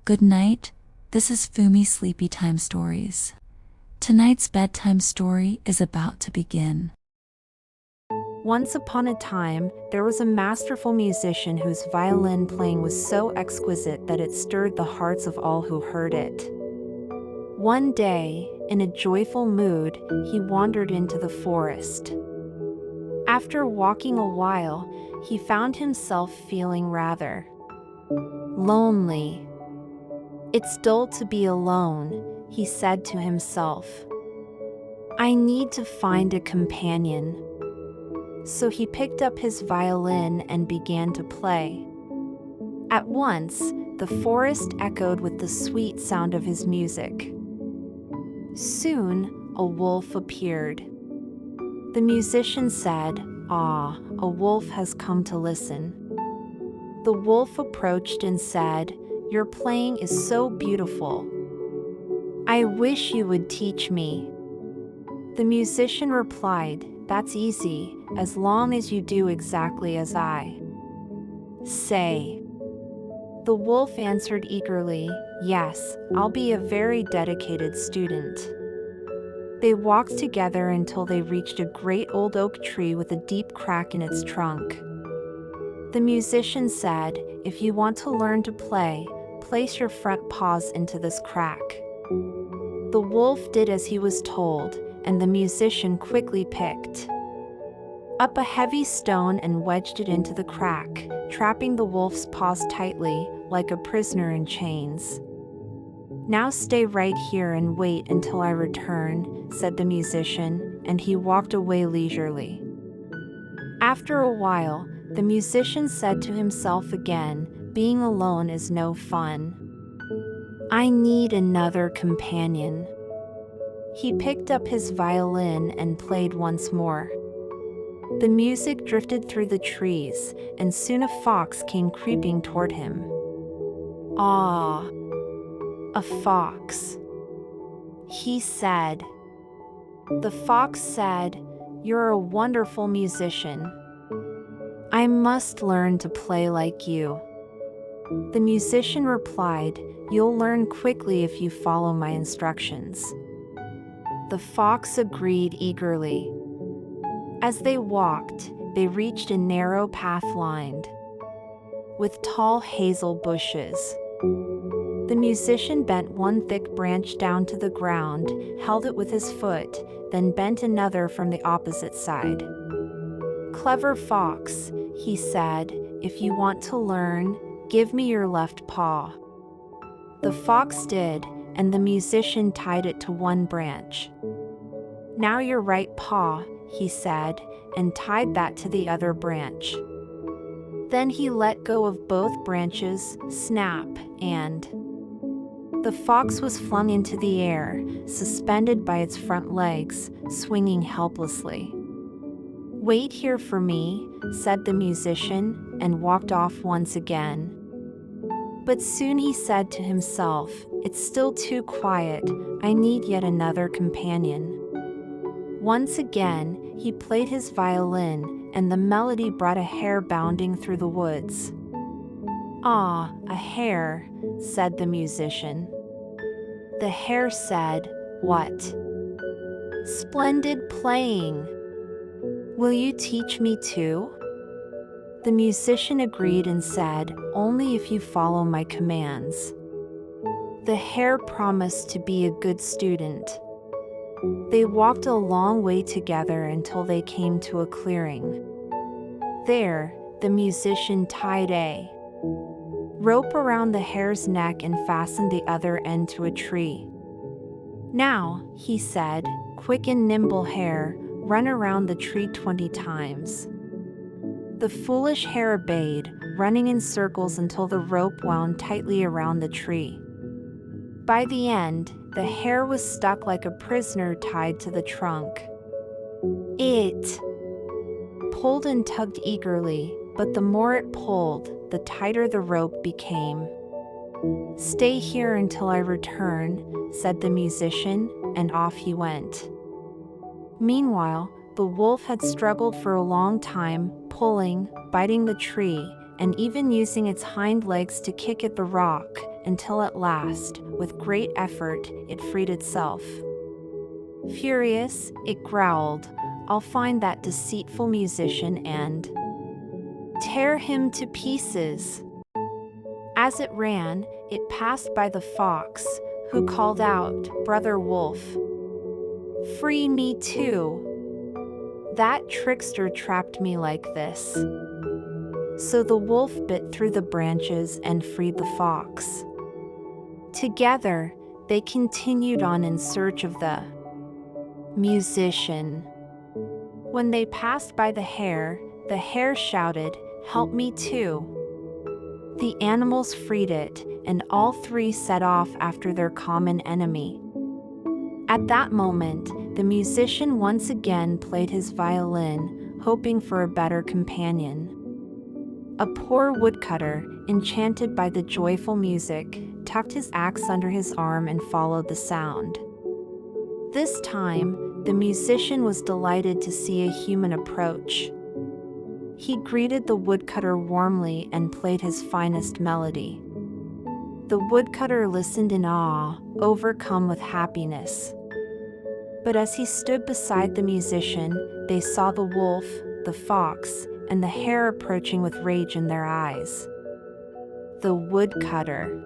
Good night, this is Fumi Sleepy Time Stories. Tonight's bedtime story is about to begin. Once upon a time, there was a masterful musician whose violin playing was so exquisite that it stirred the hearts of all who heard it. One day, in a joyful mood, he wandered into the forest. After walking a while, he found himself feeling rather lonely. "It's dull to be alone," he said to himself. "I need to find a companion." So he picked up his violin and began to play. At once, the forest echoed with the sweet sound of his music. Soon, a wolf appeared. The musician said, "Ah, a wolf has come to listen." The wolf approached and said, "Your playing is so beautiful. I wish you would teach me." The musician replied, "That's easy, as long as you do exactly as I say." The wolf answered eagerly, "Yes, I'll be a very dedicated student." They walked together until they reached a great old oak tree with a deep crack in its trunk. The musician said, "If you want to learn to play, place your front paws into this crack." The wolf did as he was told, and the musician quickly picked up a heavy stone and wedged it into the crack, trapping the wolf's paws tightly, like a prisoner in chains. "Now stay right here and wait until I return," said the musician, and he walked away leisurely. After a while, the musician said to himself again, "Being alone is no fun. I need another companion." He picked up his violin and played once more. The music drifted through the trees, and soon a fox came creeping toward him. "Ah, a fox," he said. The fox said, "You're a wonderful musician. I must learn to play like you." The musician replied, "You'll learn quickly if you follow my instructions." The fox agreed eagerly. As they walked, they reached a narrow path lined with tall hazel bushes. The musician bent one thick branch down to the ground, held it with his foot, then bent another from the opposite side. "Clever fox," he said, "if you want to learn, give me your left paw." The fox did, and the musician tied it to one branch. "Now your right paw," he said, and tied that to the other branch. Then he let go of both branches, snap, and the fox was flung into the air, suspended by its front legs, swinging helplessly. "Wait here for me," said the musician, and walked off once again. But soon he said to himself, "It's still too quiet, I need yet another companion." Once again, he played his violin, and the melody brought a hare bounding through the woods. "Ah, a hare," said the musician. The hare said, "What splendid playing! Will you teach me too?" The musician agreed and said, "Only if you follow my commands." The hare promised to be a good student. They walked a long way together until they came to a clearing. There, the musician tied a rope around the hare's neck and fastened the other end to a tree. "Now," he said, "quick and nimble hare, run around the tree 20 times." The foolish hare obeyed, running in circles until the rope wound tightly around the tree. By the end, the hare was stuck like a prisoner tied to the trunk. It pulled and tugged eagerly, but the more it pulled, the tighter the rope became. "Stay here until I return," said the musician, and off he went. Meanwhile, the wolf had struggled for a long time, pulling, biting the tree, and even using its hind legs to kick at the rock, until at last, with great effort, it freed itself. Furious, it growled, "I'll find that deceitful musician and tear him to pieces." As it ran, it passed by the fox, who called out, "Brother Wolf, free me too. That trickster trapped me like this." So the wolf bit through the branches and freed the fox. Together, they continued on in search of the musician. When they passed by the hare shouted, "Help me too." The animals freed it, and all three set off after their common enemy. At that moment, the musician once again played his violin, hoping for a better companion. A poor woodcutter, enchanted by the joyful music, tucked his axe under his arm and followed the sound. This time, the musician was delighted to see a human approach. He greeted the woodcutter warmly and played his finest melody. The woodcutter listened in awe, overcome with happiness. But as he stood beside the musician, they saw the wolf, the fox, and the hare approaching with rage in their eyes. The woodcutter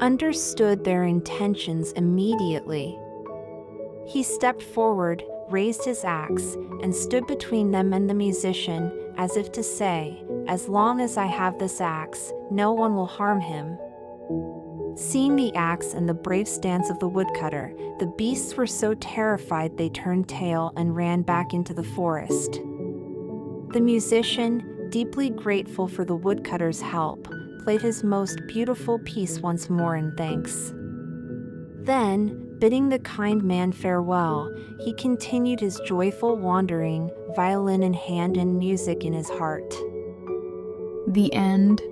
understood their intentions immediately. He stepped forward, raised his axe, and stood between them and the musician, as if to say, "As long as I have this axe, no one will harm him." Seeing the axe and the brave stance of the woodcutter, the beasts were so terrified they turned tail and ran back into the forest. The musician, deeply grateful for the woodcutter's help, played his most beautiful piece once more in thanks. Then, bidding the kind man farewell, he continued his joyful wandering, violin in hand and music in his heart. The end.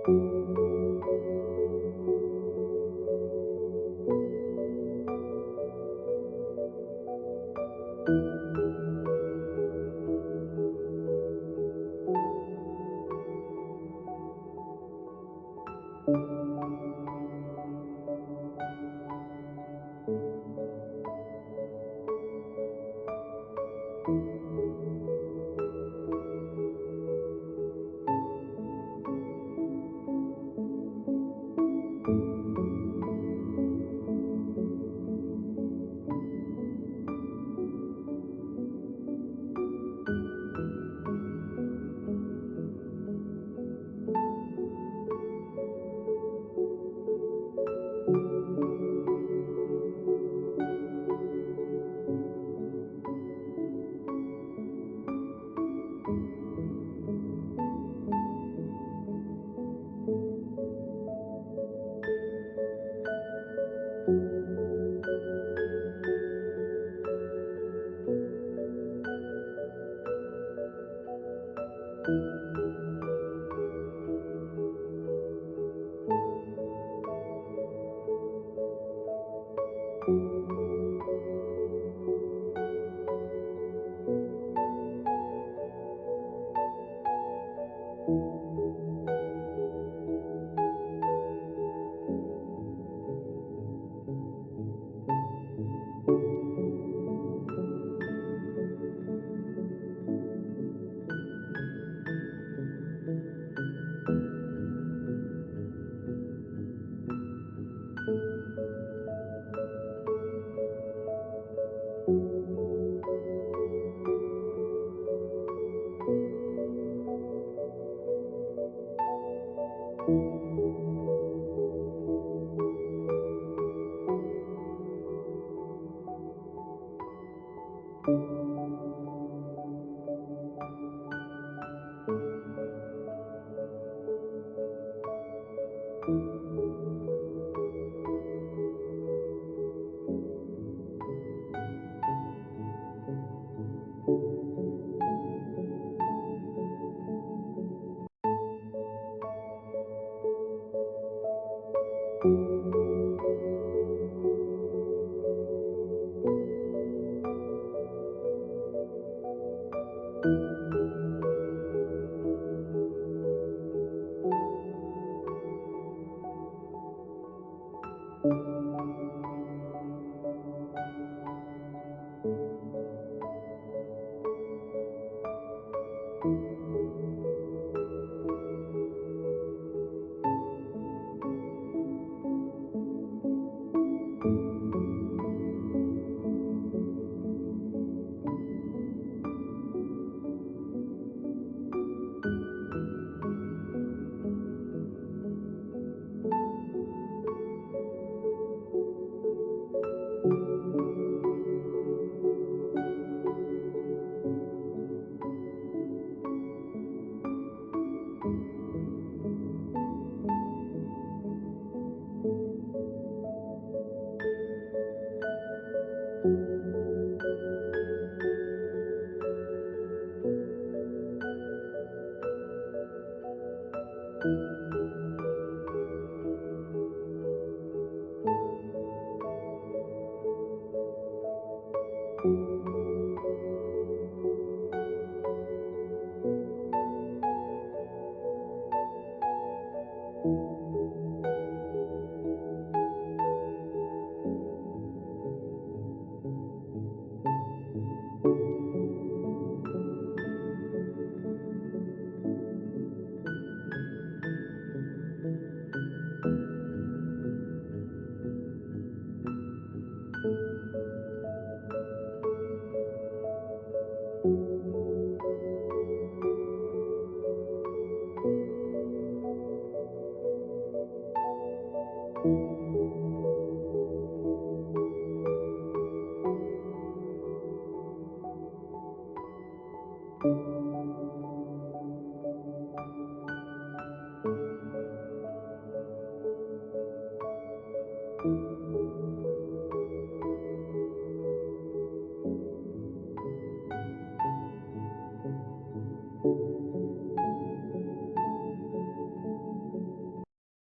you